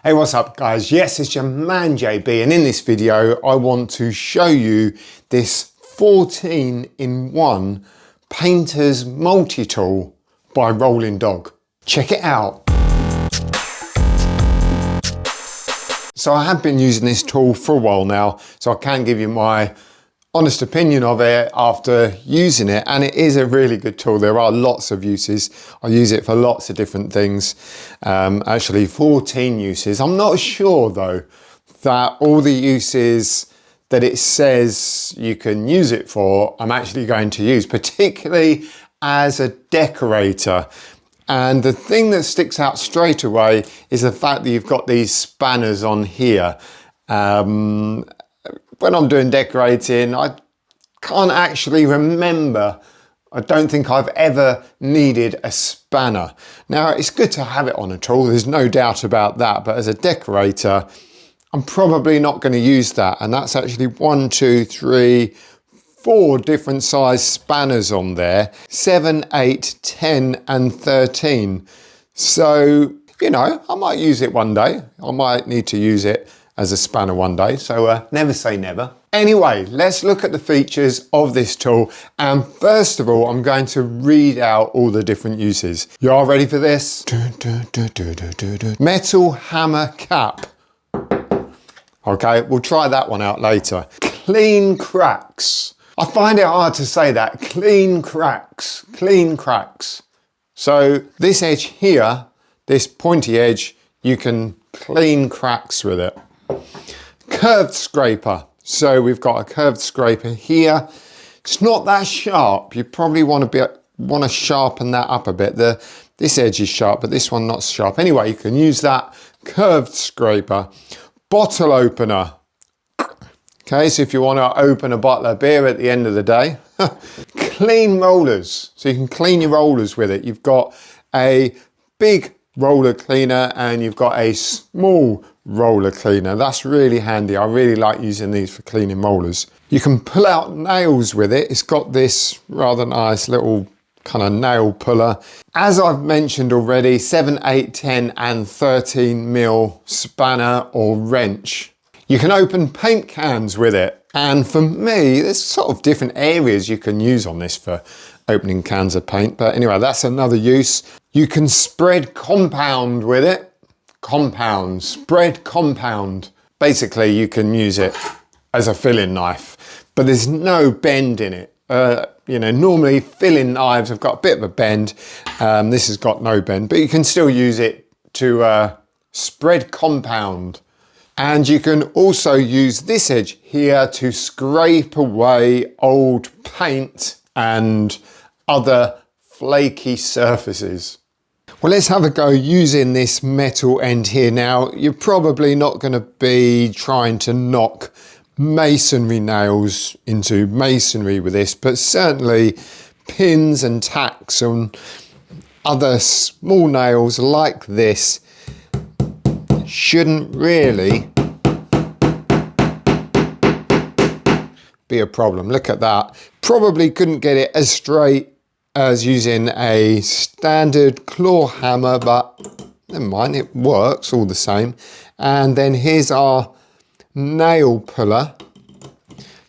Hey, what's up guys? Yes, it's your man JB, and in this video I want to show you this 14-in-1 painter's multi-tool by Rolling Dog. Check it out. So I have been using this tool for a while now, so I can give you my honest opinion of it after using it, and it is a really good tool. There are lots of uses. I use it for lots of different things, actually 14 uses. I'm not sure though that all the uses that it says you can use it for I'm actually going to use, particularly as a decorator. And the thing that sticks out straight away is the fact that you've got these spanners on here. When I'm doing decorating, I can't actually remember. I don't think I've ever needed a spanner. Now, it's good to have it on a tool, there's no doubt about that, but as a decorator, I'm probably not going to use that. And that's actually 1, 2, 3, 4 different size spanners on there, 7, 8, 10, and 13. So, you know, I might use it one day. I might need to use it as a spanner one day, so never say never. Anyway, let's look at the features of this tool, and first of all I'm going to read out all the different uses. You all ready for this? Metal hammer cap. Okay, we'll try that one out later. Clean cracks. I find it hard to say that. Clean cracks, clean cracks. So this edge here, this pointy edge, you can clean cracks with it. Curved scraper. So we've got a curved scraper here. It's not that sharp. You probably want to sharpen that up a bit. This edge is sharp, but this one not sharp. Anyway, you can use that curved scraper. Bottle opener. Okay, so if you want to open a bottle of beer at the end of the day. Clean rollers. So you can clean your rollers with it. You've got a big roller cleaner and you've got a small roller cleaner. That's really handy. I really like using these for cleaning rollers. You can pull out nails with it. It's got this rather nice little kind of nail puller. As I've mentioned already, 7, 8, 10 and 13 mil spanner or wrench. You can open paint cans with it. And for me, there's sort of different areas you can use on this for opening cans of paint. But anyway, that's another use. You can spread compound with it. Compound, spread compound. Basically, you can use it as a filling knife, but there's no bend in it. You know, normally filling knives have got a bit of a bend. This has got no bend, but you can still use it to spread compound. And you can also use this edge here to scrape away old paint and other flaky surfaces. Well, let's have a go using this metal end here. Now, you're probably not going to be trying to knock masonry nails into masonry with this, but certainly pins and tacks and other small nails like this shouldn't really be a problem. Look at that. Probably couldn't get it as straight as using a standard claw hammer, but never mind, it works all the same. And then here's our nail puller.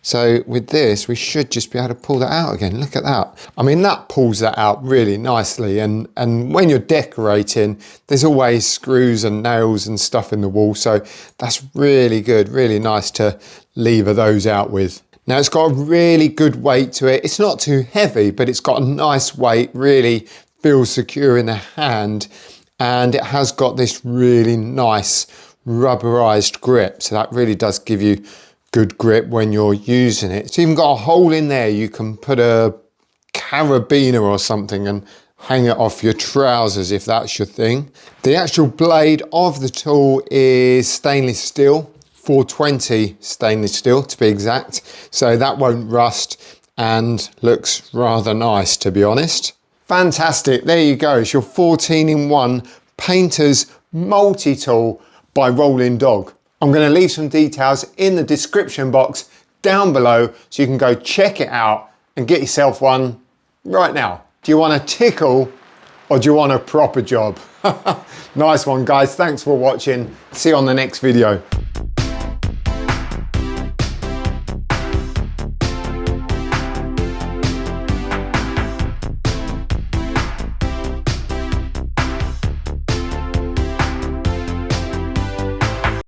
So with this, we should just be able to pull that out again. Look at that. I mean, that pulls that out really nicely. And when you're decorating, there's always screws and nails and stuff in the wall. So that's really good, really nice to lever those out with. Now it's got a really good weight to it. It's not too heavy, but it's got a nice weight, really feels secure in the hand. And it has got this really nice rubberized grip. So that really does give you good grip when you're using it. It's even got a hole in there. You can put a carabiner or something and hang it off your trousers if that's your thing. The actual blade of the tool is stainless steel. 420 stainless steel to be exact, so that won't rust and looks rather nice, to be honest. Fantastic, there you go. It's your 14-in-1 painter's multi-tool by Rolling Dog. I'm going to leave some details in the description box down below so you can go check it out and get yourself one right now. Do you want to tickle Or do you want a proper job? Nice one, guys. Thanks for watching. See you on the next video.